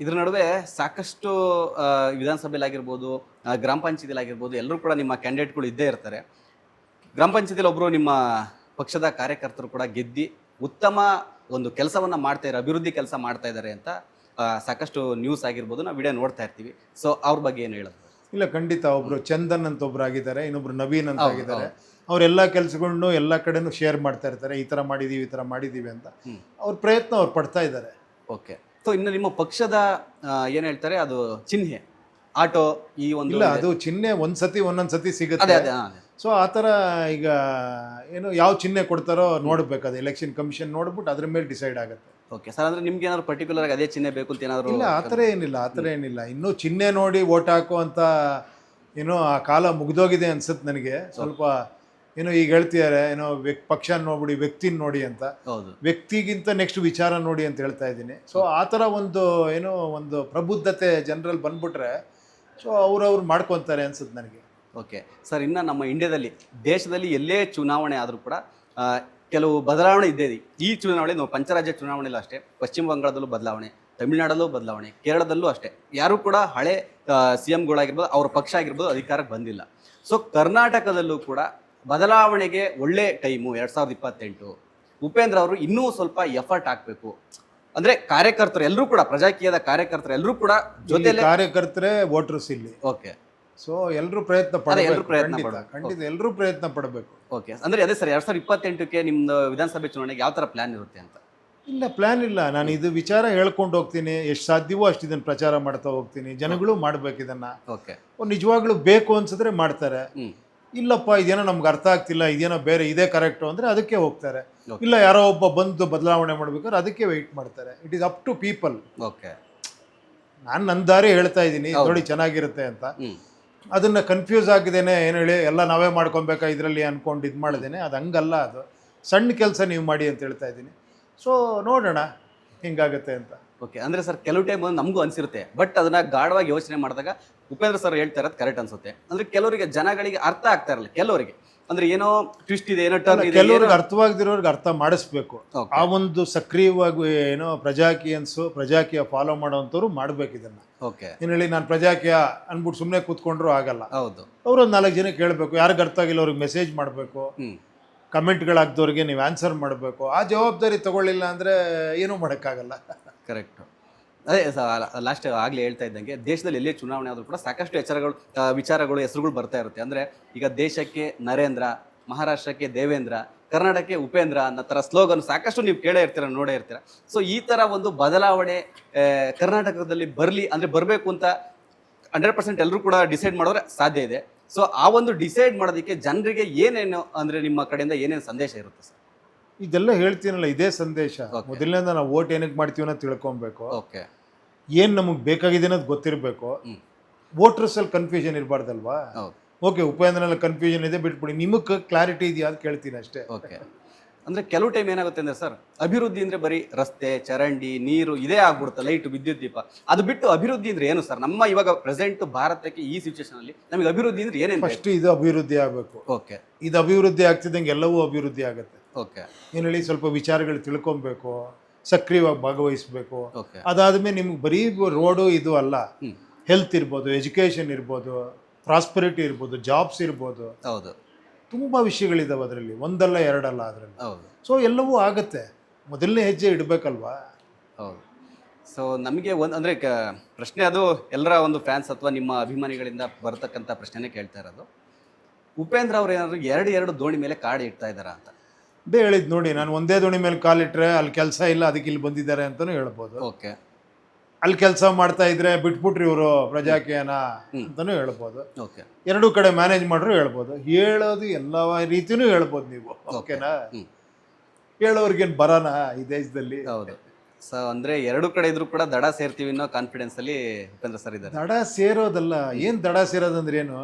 ಇದ್ರ ನಡುವೆ ಸಾಕಷ್ಟು ವಿಧಾನಸಭೆಯಲ್ಲಿ ಆಗಿರ್ಬೋದು, ಗ್ರಾಮ ಪಂಚಾಯತಿಲಿ ಆಗಿರ್ಬೋದು, ಎಲ್ಲರೂ ಕೂಡ ನಿಮ್ಮ ಕ್ಯಾಂಡಿಡೇಟ್ಗಳು ಇದ್ದೇ ಇರ್ತಾರೆ. ಗ್ರಾಮ ಪಂಚಾಯತಿಲಿ ಒಬ್ಬರು ನಿಮ್ಮ ಪಕ್ಷದ ಕಾರ್ಯಕರ್ತರು ಕೂಡ ಗೆದ್ದಿ ಉತ್ತಮ ಒಂದು ಕೆಲಸವನ್ನ ಮಾಡ್ತಾ ಇದ್ದಾರೆ, ಅಭಿವೃದ್ಧಿ ಕೆಲಸ ಮಾಡ್ತಾ ಇದ್ದಾರೆ ಅಂತ ಸಾಕಷ್ಟು ನ್ಯೂಸ್ ಆಗಿರ್ಬೋದು, ನಾವು ವಿಡಿಯೋ ನೋಡ್ತಾ ಇರ್ತೀವಿ. ಸೊ ಅವ್ರ ಬಗ್ಗೆ ಏನು ಹೇಳೋದು? ಇಲ್ಲ, ಖಂಡಿತ. ಒಬ್ರು ಚಂದನ್ ಅಂತ ಒಬ್ರು ಆಗಿದ್ದಾರೆ, ಇನ್ನೊಬ್ರು ನವೀನ್ ಅಂತ ಆಗಿದ್ದಾರೆ. ಅವರೆಲ್ಲ ಕೆಲಸಗಳನ್ನು ಎಲ್ಲ ಕಡೆನೂ ಶೇರ್ ಮಾಡ್ತಾ ಇರ್ತಾರೆ, ಈ ಥರ ಮಾಡಿದ್ದೀವಿ, ಈ ಥರ ಮಾಡಿದ್ದೀವಿ ಅಂತ. ಅವ್ರ ಪ್ರಯತ್ನ ಅವ್ರು ಪಡ್ತಾ ಇದ್ದಾರೆ. ಓಕೆ. ಸೊ ಇನ್ನು ನಿಮ್ಮ ಪಕ್ಷದ ಏನು ಹೇಳ್ತಾರೆ, ಅದು ಚಿಹ್ನೆ ಆಟೋ ಈ ಒಂದು ಇಲ್ಲ, ಅದು ಚಿಹ್ನೆ ಒಂದೊಂದ್ಸತಿ ಅದೇ ಸಿಗುತ್ತೆ. ಅದೇ ಸೊ ಆ ಥರ ಈಗ ಏನು ಯಾವ ಚಿಹ್ನೆ ಕೊಡ್ತಾರೋ ನೋಡ್ಬೇಕು, ಅದು ಎಲೆಕ್ಷನ್ ಕಮಿಷನ್ ನೋಡ್ಬಿಟ್ಟು ಅದ್ರ ಮೇಲೆ ಡಿಸೈಡ್ ಆಗುತ್ತೆ. ಓಕೆ ಸರ್, ಅಂದ್ರೆ ನಿಮ್ಗೆ ಏನಾದ್ರು ಪರ್ಟಿಕ್ಯುಲರ್ ಆಗಿ ಅದೇ ಚಿಹ್ನೆ ಬೇಕು ಅಂತ ಏನಾದ್ರು? ಇಲ್ಲ, ಆ ಥರ ಏನಿಲ್ಲ. ಇನ್ನೂ ಚಿಹ್ನೆ ನೋಡಿ ವೋಟ್ ಹಾಕೋ ಅಂತ ಏನೋ ಆ ಕಾಲ ಮುಗ್ದೋಗಿದೆ ಅನ್ಸುತ್ತೆ ನನಗೆ. ಸ್ವಲ್ಪ ಏನೋ ಈಗ ಹೇಳ್ತಿದ್ದಾರೆ, ಏನೋ ಪಕ್ಷ ನೋಡ್ಬಿಡಿ, ವ್ಯಕ್ತಿನ ನೋಡಿ ಅಂತ. ಹೌದು, ವ್ಯಕ್ತಿಗಿಂತ ನೆಕ್ಸ್ಟ್ ವಿಚಾರ ನೋಡಿ ಅಂತ ಹೇಳ್ತಾ ಇದ್ದೀನಿ. ಸೊ ಆ ಥರ ಒಂದು ಪ್ರಬುದ್ಧತೆ ಜನರಲ್ಲಿ ಬಂದ್ಬಿಟ್ರೆ ಸೊ ಅವ್ರವ್ರು ಮಾಡ್ಕೊತಾರೆ ಅನ್ಸುತ್ತೆ ನನಗೆ. ಓಕೆ ಸರ್, ಇನ್ನು ನಮ್ಮ ಇಂಡಿಯಾದಲ್ಲಿ, ದೇಶದಲ್ಲಿ ಎಲ್ಲೇ ಚುನಾವಣೆ ಆದರೂ ಕೂಡ ಕೆಲವು ಬದಲಾವಣೆ ಇದ್ದೇ ಇದೆ. ಈ ಚುನಾವಣೆ ನಾವು ಪಂಚರಾಜ್ಯ ಚುನಾವಣೆಯಲ್ಲೂ ಅಷ್ಟೇ, ಪಶ್ಚಿಮ ಬಂಗಾಳದಲ್ಲೂ ಬದಲಾವಣೆ, ತಮಿಳುನಾಡಲ್ಲೂ ಬದಲಾವಣೆ, ಕೇರಳದಲ್ಲೂ ಅಷ್ಟೇ. ಯಾರೂ ಕೂಡ ಹಳೆ CMಗಳಾಗಿರ್ಬೋದು, ಅವ್ರ ಪಕ್ಷ ಆಗಿರ್ಬೋದು, ಅಧಿಕಾರಕ್ಕೆ ಬಂದಿಲ್ಲ. ಸೊ ಕರ್ನಾಟಕದಲ್ಲೂ ಕೂಡ ಬದಲಾವಣೆಗೆ ಒಳ್ಳೆ ಟೈಮು 2028. ಉಪೇಂದ್ರ ಅವರು ಇನ್ನೂ ಸ್ವಲ್ಪ ಎಫರ್ಟ್ ಹಾಕಬೇಕು. ಅಂದ್ರೆ ಕಾರ್ಯಕರ್ತರು ಎಲ್ಲರೂ ಕೂಡ, ಪ್ರಜಾಕೀಯದ ಕಾರ್ಯಕರ್ತರು ಎಲ್ಲರೂ ಕೂಡ ಜೊತೆಲೆ, ಕಾರ್ಯಕರ್ತರೇ ವೋಟರ್ಸ್ ಇಲ್ಲಿ. ಓಕೆ. ಸೊ ಎಲ್ಲರೂ ಪ್ರಯತ್ನ ಖಂಡಿತ ಎಲ್ಲರೂ ಪ್ರಯತ್ನ ಪಡಬೇಕು. ಓಕೆ, ಅಂದ್ರೆ ಅದೇ ಸರ್, 2028ಕ್ಕೆ ನಿಮ್ದು ವಿಧಾನಸಭೆ ಚುನಾವಣೆಗೆ ಯಾವ ತರ ಪ್ಲಾನ್ ಇರುತ್ತೆ ಅಂತ? ಇಲ್ಲ, ಪ್ಲಾನ್ ಇಲ್ಲ. ನಾನು ಇದು ವಿಚಾರ ಹೇಳ್ಕೊಂಡು ಹೋಗ್ತೀನಿ, ಎಷ್ಟು ಸಾಧ್ಯವೋ ಅಷ್ಟು ಇದನ್ನ ಪ್ರಚಾರ ಮಾಡ್ತಾ ಹೋಗ್ತೀನಿ. ಜನಗಳು ಮಾಡ್ಬೇಕು ಇದನ್ನ. ಓಕೆ. ನಿಜವಾಗ್ಲೂ ಬೇಕು ಅನ್ಸಿದ್ರೆ ಮಾಡ್ತಾರೆ. ಇಲ್ಲಪ್ಪ ಇದೇನೋ ನಮ್ಗೆ ಅರ್ಥ ಆಗ್ತಿಲ್ಲ, ಇದೇನೋ ಬೇರೆ ಇದೇ ಕರೆಕ್ಟು ಅಂದರೆ ಅದಕ್ಕೆ ಹೋಗ್ತಾರೆ. ಇಲ್ಲ, ಯಾರೋ ಒಬ್ಬ ಬಂದು ಬದಲಾವಣೆ ಮಾಡ್ಬೇಕಾದ್ರೆ ಅದಕ್ಕೆ ವೆಯ್ಟ್ ಮಾಡ್ತಾರೆ. It is up to people. Okay. ನಾನು ನನ್ನ ದಾರಿ ಹೇಳ್ತಾ ಇದ್ದೀನಿ, ನೋಡಿ ಚೆನ್ನಾಗಿರುತ್ತೆ ಅಂತ. ಅದನ್ನ ಕನ್ಫ್ಯೂಸ್ ಆಗಿದ್ದೇನೆ, ಏನು ಹೇಳಿ ಎಲ್ಲ ನಾವೇ ಮಾಡ್ಕೊಬೇಕಾ ಇದರಲ್ಲಿ ಅನ್ಕೊಂಡು ಇದು ಮಾಡಿದ್ದೇನೆ. ಅದು ಹಂಗಲ್ಲ, ಅದು ಸಣ್ಣ ಕೆಲಸ ನೀವು ಮಾಡಿ ಅಂತ ಹೇಳ್ತಾ ಇದ್ದೀನಿ. ಸೊ ನೋಡೋಣ ಹಿಂಗಾಗುತ್ತೆ ಅಂತ. ಓಕೆ, ಅಂದ್ರೆ ಸರ್ ಕೆಲವು ಟೈಮ್ ನಮಗೂ ಅನ್ಸಿರುತ್ತೆ, ಬಟ್ ಅದನ್ನ ಗಾಢವಾಗಿ ಯೋಚನೆ ಮಾಡಿದಾಗ ಉಪೇಂದ್ರ ಸರ್ ಹೇಳ್ತಾ ಇರೋದು ಕರೆಕ್ಟ್ ಅನ್ಸುತ್ತೆ. ಅಂದ್ರೆ ಕೆಲವರಿಗೆ, ಜನಗಳಿಗೆ ಅರ್ಥ ಆಗ್ತಾ ಇರಲ್ಲ ಕೆಲವರಿಗೆ. ಅಂದ್ರೆ ಏನೋ ಟ್ವಿಸ್ಟ್ ಇದೆ, ಏನೋ ಟರ್ನ್ ಇದೆ, ಕೆಲವ್ರಿಗೆ ಅರ್ಥವಾಗದಿರೋರ್ಗೆ ಅರ್ಥ ಮಾಡಿಸ್ಬೇಕು. ಆ ಒಂದು ಸಕ್ರಿಯವಾಗಿ ಏನೋ ಪ್ರಜಾಕೀಯ ಫಾಲೋ ಮಾಡೋವಂಥವ್ರು ಮಾಡ್ಬೇಕು ಇದನ್ನ. ಓಕೆ. ಏನು ಹೇಳಿ, ನಾನು ಪ್ರಜಾಕೀಯ ಅನ್ಬಿಟ್ಟು ಸುಮ್ಮನೆ ಕೂತ್ಕೊಂಡ್ರು ಆಗಲ್ಲ. ಹೌದು, ಅವ್ರೊಂದು 4 ಜನ ಕೇಳಬೇಕು. ಯಾರಿಗೆ ಅರ್ಥ ಆಗಿಲ್ಲ ಅವ್ರಿಗೆ ಮೆಸೇಜ್ ಮಾಡಬೇಕು. ಕಮೆಂಟ್ಗಳಾಗ್ದವ್ರಿಗೆ ನೀವು ಆನ್ಸರ್ ಮಾಡಬೇಕು. ಆ ಜವಾಬ್ದಾರಿ ತಗೊಳ್ಳಿಲ್ಲ ಅಂದರೆ ಏನೂ ಮಾಡೋಕ್ಕಾಗಲ್ಲ. ಕರೆಕ್ಟ್. ಅದೇ ಲಾಸ್ಟ್ ಆಗಲೇ ಹೇಳ್ತಾ ಇದ್ದಂಗೆ, ದೇಶದಲ್ಲಿ ಎಲ್ಲೇ ಚುನಾವಣೆ ಆದರೂ ಕೂಡ ಸಾಕಷ್ಟು ವಿಚಾರಗಳು ಹೆಸರುಗಳು ಬರ್ತಾ ಇರುತ್ತೆ. ಅಂದರೆ ಈಗ ದೇಶಕ್ಕೆ ನರೇಂದ್ರ, ಮಹಾರಾಷ್ಟ್ರಕ್ಕೆ ದೇವೇಂದ್ರ, ಕರ್ನಾಟಕಕ್ಕೆ ಉಪೇಂದ್ರ ಅನ್ನೋ ಥರ ಸ್ಲೋಗನ್ ಸಾಕಷ್ಟು ನೀವು ಕೇಳೇ ಇರ್ತೀರ, ನೋಡೇ ಇರ್ತೀರ. ಸೊ ಈ ಥರ ಒಂದು ಬದಲಾವಣೆ ಕರ್ನಾಟಕದಲ್ಲಿ ಬರಲಿ, ಅಂದರೆ ಬರಬೇಕು ಅಂತ 100% ಎಲ್ಲರೂ ಕೂಡ ಡಿಸೈಡ್ ಮಾಡೋದ್ರೆ ಸಾಧ್ಯ ಇದೆ. ಸೊ ಆ ಒಂದು ಡಿಸೈಡ್ ಮಾಡೋದಕ್ಕೆ ಜನರಿಗೆ ಏನೇನು, ಅಂದರೆ ನಿಮ್ಮ ಕಡೆಯಿಂದ ಏನೇನು ಸಂದೇಶ ಇರುತ್ತೆ ಸರ್? ಇದೆಲ್ಲ ಹೇಳ್ತೀನಲ್ಲ, ಇದೇ ಸಂದೇಶ. ಮೊದಲನೇದ ನಾವು ವೋಟ್ ಏನಕ್ಕೆ ಮಾಡ್ತೀವಿ ಅನ್ನೋದು ತಿಳ್ಕೊಬೇಕು. ಓಕೆ. ಏನು ನಮಗೆ ಬೇಕಾಗಿದೆ ಅನ್ನೋದು ಗೊತ್ತಿರಬೇಕು. ವೋಟರ್ಸಲ್ಲಿ ಕನ್ಫ್ಯೂಷನ್ ಇರಬಾರ್ದಲ್ವಾ? ಓಕೆ, ಉಪೇಂದ್ರಲ್ಲಿ ಕನ್ಫ್ಯೂಷನ್ ಇದೆ, ಬಿಟ್ಬಿಡಿ. ನಿಮಗೆ ಕ್ಲಾರಿಟಿ ಇದೆಯಾ ಅಂತ ಕೇಳ್ತೀನಿ ಅಷ್ಟೇ. ಓಕೆ. ಅಂದರೆ ಕೆಲವು ಟೈಮ್ ಏನಾಗುತ್ತೆ ಅಂದರೆ ಸರ್, ಅಭಿವೃದ್ಧಿ ಅಂದರೆ ಬರೀ ರಸ್ತೆ, ಚರಂಡಿ, ನೀರು ಇದೇ ಆಗ್ಬಿಡುತ್ತೆ, ಲೈಟ್, ವಿದ್ಯುತ್ ದೀಪ. ಅದು ಬಿಟ್ಟು ಅಭಿವೃದ್ಧಿ ಅಂದರೆ ಏನು ಸರ್? ನಮ್ಮ ಇವಾಗ ಪ್ರೆಸೆಂಟ್ ಭಾರತಕ್ಕೆ ಈ ಸಿಚುವೇಶನಲ್ಲಿ ನಮಗೆ ಅಭಿವೃದ್ಧಿ ಅಂದರೆ ಏನೇನು? ಫಸ್ಟ್ ಇದು ಅಭಿವೃದ್ಧಿ ಆಗಬೇಕು. ಓಕೆ. ಇದು ಅಭಿವೃದ್ಧಿ ಆಗ್ತಿದ್ದಂಗೆ ಎಲ್ಲವೂ ಅಭಿವೃದ್ಧಿ ಆಗುತ್ತೆ. ಓಕೆ. ಏನು ಹೇಳಿ, ಸ್ವಲ್ಪ ವಿಚಾರಗಳು ತಿಳ್ಕೊಬೇಕು, ಸಕ್ರಿಯವಾಗಿ ಭಾಗವಹಿಸಬೇಕು. ಓಕೆ. ಅದಾದ್ಮೇಲೆ ನಿಮ್ಗೆ ಬರೀ ರೋಡು ಇದು ಅಲ್ಲ, ಹೆಲ್ತ್ ಇರ್ಬೋದು, ಎಜುಕೇಷನ್ ಇರ್ಬೋದು, ಪ್ರಾಸ್ಪರಿಟಿ ಇರ್ಬೋದು, ಜಾಬ್ಸ್ ಇರ್ಬೋದು. ಹೌದು, ತುಂಬ ವಿಷಯಗಳಿದಾವೆ ಅದರಲ್ಲಿ, ಒಂದಲ್ಲ ಎರಡಲ್ಲ ಅದರಲ್ಲಿ. ಹೌದು. ಸೊ ಎಲ್ಲವೂ ಆಗುತ್ತೆ. ಮೊದಲನೇ ಹೆಜ್ಜೆ ಇಡಬೇಕಲ್ವಾ? ಹೌದು. ಸೊ ನಮಗೆ ಅಂದರೆ ಪ್ರಶ್ನೆ, ಅದು ಎಲ್ಲರ ಒಂದು ಫ್ಯಾನ್ಸ್ ಅಥವಾ ನಿಮ್ಮ ಅಭಿಮಾನಿಗಳಿಂದ ಬರ್ತಕ್ಕಂಥ ಪ್ರಶ್ನೆನೇ ಕೇಳ್ತಾ ಇರೋದು, ಉಪೇಂದ್ರ ಅವ್ರು ಏನಾದ್ರು ಎರಡು ದೋಣಿ ಮೇಲೆ ಕಾಡು ಇಡ್ತಾ ಇದ್ದಾರಾ ಅಂತ. ಅದೇ ಹೇಳಿದ್ ನೋಡಿ, ನಾನು ಒಂದೇ ದೋಣಿ ಮೇಲೆ ಕಾಲಿಟ್ರೆ ಅಲ್ಲಿ ಕೆಲಸ ಇಲ್ಲ, ಅದಕ್ಕೆ ಇಲ್ಲಿ ಬಂದಿದ್ದಾರೆ ಅಂತಲೂ ಹೇಳ್ಬೋದು. ಓಕೆ. ಅಲ್ಲಿ ಕೆಲಸ ಮಾಡ್ತಾ ಇದ್ರೆ ಬಿಟ್ಬಿಟ್ರಿ ಇವರು ಪ್ರಜಾಕೀಯನ ಅಂತಲೂ ಹೇಳ್ಬೋದು. ಓಕೆ. ಎರಡೂ ಕಡೆ ಮ್ಯಾನೇಜ್ ಮಾಡ್ರು ಹೇಳ್ಬೋದು. ಹೇಳೋದು ಎಲ್ಲ ರೀತಿಯೂ ಹೇಳ್ಬೋದು ನೀವು. ಓಕೆನಾ? ಹೇಳೋರ್ಗೇನು ಬರೋಣ ಈ ದೇಶದಲ್ಲಿ? ಹೌದು. ಸೊ ಅಂದರೆ ಎರಡು ಕಡೆ ಇದ್ರು ಕೂಡ ದಡ ಸೇರ್ತೀವಿ ಅನ್ನೋ ಕಾನ್ಫಿಡೆನ್ಸ್ ಅಲ್ಲಿ ಉಪೇಂದ್ರ ಸರ್ ಇದ್ದಾರೆ. ದಡ ಸೇರೋದಲ್ಲ, ಏನ್ ದಡ ಸೇರೋದಂದ್ರೆ ಏನು?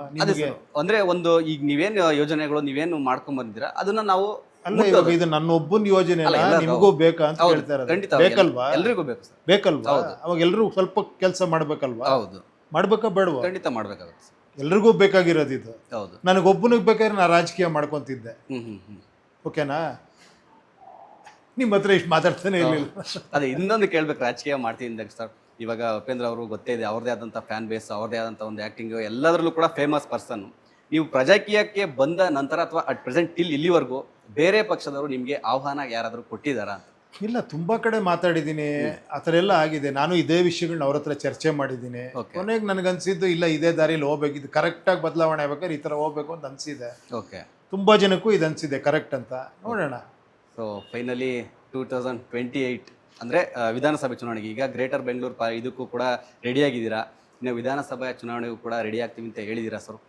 ಅಂದ್ರೆ ಒಂದು ಈಗ ನೀವೇನು ಯೋಜನೆಗಳು ನೀವೇನು ಮಾಡ್ಕೊಂಡ್ ಬಂದಿದ್ದೀರಾ ಅದನ್ನ ನಾವು ಅಲ್ಲ, ಇವಾಗ ಇದು ನನ್ನ ಒಬ್ಬನ ಯೋಜನೆ ಅಲ್ಲ, ನಿಮಗೂ ಬೇಕಾ ಅಂತ ಹೇಳ್ತಾರೆ. ಬೇಕಲ್ವಾ? ಎಲ್ರಿಗೂ ಬೇಕು ಸರ್. ಬೇಕಲ್ವಾ? ಅವಾಗ ಎಲ್ರು ಸ್ವಲ್ಪ ಕೆಲಸ ಮಾಡ್ಬೇಕಲ್ವಾ? ಹೌದು. ಮಾಡ್ಬೇಕಾ ಬೇಡವಾ? ಖಂಡಿತ ಮಾಡ್ಬೇಕಾಗುತ್ತೆ. ಎಲ್ರಿಗೂ ಬೇಕಾಗಿರೋದು ಇದು. ಹೌದು. ನನಗೊಬ್ಬನಿಗೆ ಬೇಕಾದ್ರೆ ನಾ ರಾಜಕೀಯ ಮಾಡ್ಕೊಂತಿದ್ದೆ. ಓಕೆನಾ? ನಿಮ್ಮ ಹತ್ರ ಇಷ್ಟು ಮಾತಾಡ್ತಾನೆ ಇರಲಿಲ್ಲ. ಅದೇ ಇನ್ನೊಂದು ಕೇಳ್ಬೇಕು, ರಾಜಕೀಯ ಮಾಡ್ತೀನಿ ಸರ್, ಇವಾಗ ಉಪೇಂದ್ರ ಅವರು ಗೊತ್ತೇ ಇದೆ, ಅವ್ರದ್ದೇ ಆದಂಥ ಫ್ಯಾನ್ ಬೇಸ್, ಅವ್ರದ್ದೇ ಆದಂಥ ಒಂದು ಆ್ಯಕ್ಟಿಂಗು ಎಲ್ಲದರಲ್ಲೂ ಕೂಡ ಫೇಮಸ್ ಪರ್ಸನ್. ನೀವು ಪ್ರಜಾಕೀಯಕ್ಕೆ ಬಂದ ನಂತರ ಅಥವಾ ಅಟ್ ಪ್ರೆಸೆಂಟ್ ಇಲ್ಲಿವರೆಗೂ ಬೇರೆ ಪಕ್ಷದವರು ನಿಮಗೆ ಆಹ್ವಾನ ಯಾರಾದರೂ ಕೊಟ್ಟಿದ್ದಾರಾ ಅಂತ? ಇಲ್ಲ, ತುಂಬಾ ಕಡೆ ಮಾತಾಡಿದ್ದೀನಿ, ಆ ಥರ ಎಲ್ಲ ಆಗಿದೆ. ನಾನು ಇದೇ ವಿಷಯಗಳನ್ನ ಅವ್ರ ಹತ್ರ ಚರ್ಚೆ ಮಾಡಿದ್ದೀನಿ. Okay. ಕೊನೆಗೆ ನನಗನ್ಸಿದ್ದು ಇಲ್ಲ, ಇದೇ ದಾರಿಲಿ ಹೋಗ್ಬೇಕು, ಇದು ಕರೆಕ್ಟಾಗಿ ಬದಲಾವಣೆ ಆಗ್ಬೇಕಾದ್ರೆ ಈ ಥರ ಹೋಗ್ಬೇಕು ಅಂತ ಅನಿಸಿದೆ. ಓಕೆ. ತುಂಬಾ ಜನಕ್ಕೂ ಇದು ಅನಿಸಿದೆ ಕರೆಕ್ಟ್ ಅಂತ. ನೋಡೋಣ. ಸೊ ಫೈನಲಿ 2028 ಅಂದರೆ ವಿಧಾನಸಭೆ ಚುನಾವಣೆಗೆ ಈಗ ಗ್ರೇಟರ್ ಬೆಂಗಳೂರು ಇದಕ್ಕೂ ಕೂಡ ರೆಡಿಯಾಗಿದ್ದೀರಾ, ಇನ್ನು ವಿಧಾನಸಭೆ ಚುನಾವಣೆಗೂ ಕೂಡ ರೆಡಿ ಆಗ್ತೀವಿ ಅಂತ ಹೇಳಿದ್ದೀರಾ ಸರ್.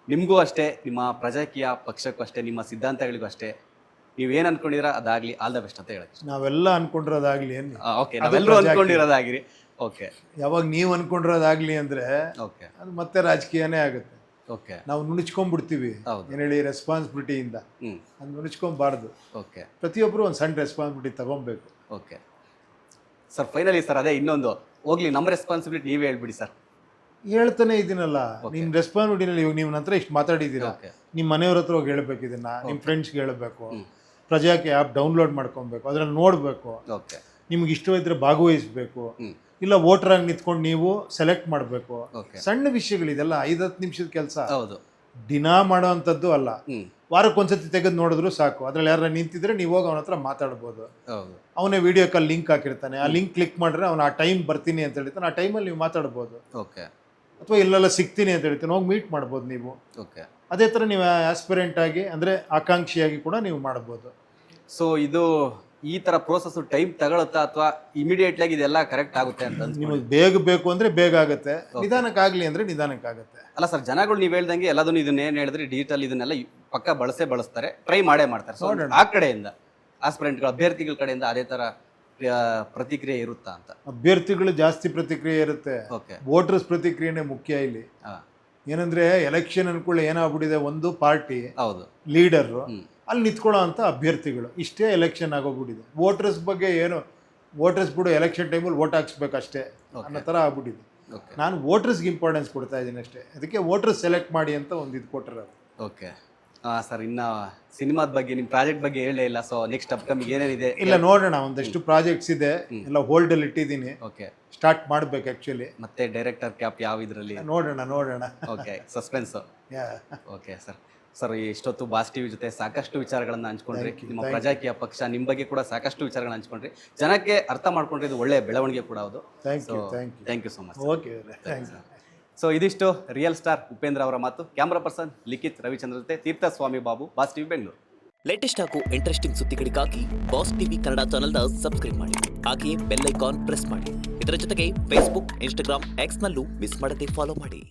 ನಿಮಗೂ ಅಷ್ಟೇ, ನಿಮ್ಮ ಪ್ರಜಾಕೀಯ ಪಕ್ಷಕ್ಕೂ ಅಷ್ಟೇ, ನಿಮ್ಮ ಸಿದ್ಧಾಂತಗಳಿಗೂ ಅಷ್ಟೇ, ನೀವೇನು ಅನ್ಕೊಂಡಿದ್ದೀರಾ ಅದಾಗಲಿ, ಆಲ್ ದ ಬೆಸ್ಟ್ ಅಂತ ಹೇಳಕ್ಕೆ. ನಾವೆಲ್ಲ ಅನ್ಕೊಂಡಿರೋದಾಗ್ಲಿ ಏನು. ಓಕೆ, ನಾವೆಲ್ಲರೂ ಅನ್ಕೊಂಡಿರೋದಾಗಿರಿ. ಓಕೆ. ಯಾವಾಗ ನೀವು ಅನ್ಕೊಂಡಿರೋದಾಗ್ಲಿ ಅಂದ್ರೆ ಓಕೆ. ಅದು ಮತ್ತೆ ರಾಜಕೀಯನೇ ಆಗುತ್ತೆ. ಓಕೆ. ನಾವು ನುಣುಚ್ಕೊಂಡ್ಬಿಡ್ತೀವಿ, ಹೌದು. ಏನು ಹೇಳಿ, ರೆಸ್ಪಾನ್ಸಿಬಿಲಿಟಿಯಿಂದ. ಅದು ನುಣುಚ್ಕೊಬಾರ್ದು. ಓಕೆ. ಪ್ರತಿಯೊಬ್ಬರು ಒಂದು ಸಣ್ಣ ರೆಸ್ಪಾನ್ಸಿಬಿಲಿಟಿ ತಗೊಬೇಕು. ಓಕೆ ಸರ್, ಫೈನಲಿ ಸರ್, ಅದೇ ಇನ್ನೊಂದು ಹೋಗ್ಲಿ, ನಮ್ಮ ರೆಸ್ಪಾನ್ಸಿಬಿಲಿಟಿ ನೀವೇ ಹೇಳ್ಬಿಡಿ ಸರ್. ಹೇಳ್ತಾನೆ ಇದೀನಲ್ಲ, ನಿಮ್ಮ ರೆಸ್ಪಾನ್ಸಿಬಿಲಿಟಿನಲ್ಲಿ ಇವಾಗ ನೀವು ನಂತರ ಇಷ್ಟು ಮಾತಾಡಿದ್ದೀರಾ, ಓಕೆ. ನಿಮ್ಮ ಮನೆಯವ್ರ ಹತ್ರ ಹೋಗಿ ಹೇಳ್ಬೇಕು, ಇದನ್ನ ನಿಮ್ಮ ಫ್ರೆಂಡ್ಸ್ಗೆ ಹೇಳ್ಬೇಕು, ಪ್ರಜಾಕೀಯ ಆ್ಯಪ್ ಡೌನ್ಲೋಡ್ ಮಾಡ್ಕೊಬೇಕು, ಅದ್ರಲ್ಲಿ ನೋಡಬೇಕು, ಓಕೆ. ನಿಮ್ಗೆ ಇಷ್ಟವಿದ್ರೆ ಭಾಗವಹಿಸಬೇಕು, ಇಲ್ಲ ವೋಟರ್ ಆಗಿ ನಿಂತ್ಕೊಂಡು ನೀವು ಸೆಲೆಕ್ಟ್ ಮಾಡಬೇಕು. ಓಕೆ. ಸಣ್ಣ ವಿಷಯಗಳಿದೆಲ್ಲ 5-10 ನಿಮಿಷದ ಕೆಲಸ, ಹೌದು. ದಿನ ಮಾಡೋವಂಥದ್ದು ಅಲ್ಲ. ವಾರಕ್ಕೊಂದ್ಸತಿ ತೆಗೆದು ನೋಡಿದ್ರು ಸಾಕು. ಅದ್ರಲ್ಲಿ ಯಾರು ನಿಂತಿದ್ರೆ ನೀವು ಹೋಗಿ ಅವನ ಹತ್ರ ಮಾತಾಡ್ಬೋದು. ಹೌದು. ಅವನೇ ವಿಡಿಯೋ ಕಾಲ್ ಲಿಂಕ್ ಹಾಕಿರ್ತಾನೆ, ಆ ಲಿಂಕ್ ಕ್ಲಿಕ್ ಮಾಡಿದ್ರೆ ಅವನು ಆ ಟೈಮ್ ಬರ್ತೀನಿ ಅಂತ ಹೇಳ್ತಾನೆ, ಆ ಟೈಮಲ್ಲಿ ನೀವು ಮಾತಾಡ್ಬೋದು. ಓಕೆ. ಅಥವಾ ಇಲ್ಲೆಲ್ಲ ಸಿಗ್ತೀನಿ ಅಂತ ಹೇಳ್ತೀನಿ, ಹೋಗಿ ಮೀಟ್ ಮಾಡ್ಬೋದು ನೀವು. ಓಕೆ. ಅದೇ ಥರ ನೀವು ಆಸ್ಪಿರೆಂಟ್ ಆಗಿ ಅಂದರೆ ಆಕಾಂಕ್ಷಿಯಾಗಿ ಕೂಡ ನೀವು ಮಾಡ್ಬೋದು. ಸೊ ಇದು ಈ ಥರ ಪ್ರೋಸೆಸ್ ಟೈಮ್ ತಗೊಳುತ್ತಾ ಅಥವಾ ಇಮಿಡಿಯೇಟ್ಲಿ ಆಗಿ ಇದೆಲ್ಲ ಕರೆಕ್ಟ್ ಆಗುತ್ತೆ ಅಂತ ಅನ್ಸ್ಕೊಳ್ಳಿ? ನಿಮಗೆ ಬೇಗ ಬೇಕು ಅಂದರೆ ಬೇಗ ಆಗುತ್ತೆ, ನಿಧಾನಕ್ಕಾಗಲಿ ಅಂದರೆ ನಿಧಾನಕ್ಕಾಗುತ್ತೆ. ಅಲ್ಲ ಸರ್, ಜನಗಳು ನೀವು ಹೇಳ್ದಂಗೆ ಎಲ್ಲದನ್ನು ಇದನ್ನೇನು ಹೇಳಿದ್ರೆ ಡಿಜಿಟಲ್ ಇದನ್ನೆಲ್ಲ ಪಕ್ಕ ಬಳಸ್ತಾರೆ, ಟ್ರೈ ಮಾಡೇ ಮಾಡ್ತಾರೆ. ಸೊ ಆ ಕಡೆಯಿಂದ ಆಸ್ಪಿರೆಂಟ್ಗಳ ಅಭ್ಯರ್ಥಿಗಳ ಕಡೆಯಿಂದ ಅದೇ ಥರ ಪ್ರತಿಕ್ರಿಯೆ ಇರುತ್ತಾ ಅಂತ? ಅಭ್ಯರ್ಥಿಗಳು ಜಾಸ್ತಿ ಪ್ರತಿಕ್ರಿಯೆ ಇರುತ್ತೆ, ಓಕೆ. ವೋಟರ್ಸ್ ಪ್ರತಿಕ್ರಿಯೆನೇ ಮುಖ್ಯ ಇಲ್ಲಿ. ಏನಂದ್ರೆ ಎಲೆಕ್ಷನ್ ಅನ್ಕೊಳ್ಳಿ ಏನಾಗ್ಬಿಟ್ಟಿದೆ, ಒಂದು ಪಾರ್ಟಿ, ಹೌದು, ಲೀಡರು, ಅಲ್ಲಿ ನಿಂತ್ಕೊಳ್ಳೋ ಅಂತ ಅಭ್ಯರ್ಥಿಗಳು, ಇಷ್ಟೇ ಎಲೆಕ್ಷನ್ ಆಗೋಗ್ಬಿಟ್ಟಿದೆ. ವೋಟರ್ಸ್ ಬಗ್ಗೆ ಏನು, ವೋಟರ್ಸ್ ಬಿಡು, ಎಲೆಕ್ಷನ್ ಟೈಮಲ್ಲಿ ವೋಟ್ ಹಾಕ್ಸ್ಬೇಕಷ್ಟೇ ಅನ್ನೋ ಥರ ಆಗ್ಬಿಟ್ಟಿದೆ. ನಾನು ವೋಟರ್ಸ್ಗೆ ಇಂಪಾರ್ಟೆನ್ಸ್ ಕೊಡ್ತಾ ಇದ್ದೀನಿ ಅಷ್ಟೇ. ಅದಕ್ಕೆ ವೋಟರ್ಸ್ ಸೆಲೆಕ್ಟ್ ಮಾಡಿ ಅಂತ ಒಂದು ಇದು ಕೊಟ್ಟರೆ. ಓಕೆ. ಸರ್, ಇನ್ನು ಸಿನಿಮಾದ ಬಗ್ಗೆ, ನಿಮ್ಮ ಪ್ರಾಜೆಕ್ಟ್ ಬಗ್ಗೆ ಹೇಳೇ ಇಲ್ಲ. ಸೊ ನೆಕ್ಸ್ಟ್ ಅಪ್ಕಮಿಂಗ್ ಏನೇನಿದೆ? ಇಲ್ಲ, ನೋಡೋಣ, ಒಂದಷ್ಟು ಪ್ರಾಜೆಕ್ಟ್ಸ್ ಇದೆ, ಎಲ್ಲ ಹೋಲ್ಡಲ್ಲಿ ಇಟ್ಟಿದ್ದೀನಿ. ಓಕೆ. ಸ್ಟಾರ್ಟ್ ಮಾಡ್ಬೇಕು ಆ್ಯಕ್ಚುಲಿ. ಮತ್ತೆ ಡೈರೆಕ್ಟರ್ ಕ್ಯಾಪ್ ಯಾವ ಇದರಲ್ಲಿ? ನೋಡೋಣ. Okay, suspense. ಓಕೆ ಸರ್, ಇಷ್ಟೊತ್ತು ಬಾಸ್ ಟಿವಿ ಜೊತೆ ಸಾಕಷ್ಟು ವಿಚಾರಗಳನ್ನು ಹಂಚ್ಕೊಂಡ್ರಿ. ನಿಮ್ಮ ಪ್ರಜಾಕೀಯ ಪಕ್ಷ, ನಿಮ್ಮ ಬಗ್ಗೆ ಕೂಡ ಸಾಕಷ್ಟು ವಿಚಾರಗಳನ್ನ ಹಂಚ್ಕೊಂಡ್ರಿ. ಜನಕ್ಕೆ ಅರ್ಥ ಮಾಡ್ಕೊಂಡ್ರೆ ಇದು ಒಳ್ಳೆ ಬೆಳವಣಿಗೆ ಕೂಡ ಹೌದು. Thank you so much. Okay. So ಇದಿಷ್ಟು ರಿಯಲ್ ಸ್ಟಾರ್ ಉಪೇಂದ್ರ ಅವರ ಮಾತು. ಕ್ಯಾಮ್ರಾ ಪರ್ಸನ್ ಲಿಖಿತ್ ರವಿಚಂದ್ರ ಜೊತೆ Theerthaswamy Babu, Boss TV Bengaluru. Latest ಹಾಗೂ ಇಂಟ್ರೆಸ್ಟಿಂಗ್ ಸುದ್ದಿಗಳಿಗಾಗಿ ಬಾಸ್ ಟಿವಿ ಕನ್ನಡ ಚಾನೆಲ್ನ ಸಬ್ಸ್ಕ್ರೈಬ್ ಮಾಡಿ, ಹಾಗೆಯೇ ಬೆಲ್ ಐಕಾನ್ ಪ್ರೆಸ್ ಮಾಡಿ. ಇದರ ಜೊತೆಗೆ ಫೇಸ್ಬುಕ್, ಇನ್ಸ್ಟಾಗ್ರಾಮ್, ಎಕ್ಸ್ನಲ್ಲೂ ಮಿಸ್ ಮಾಡದೆ ಫಾಲೋ ಮಾಡಿ.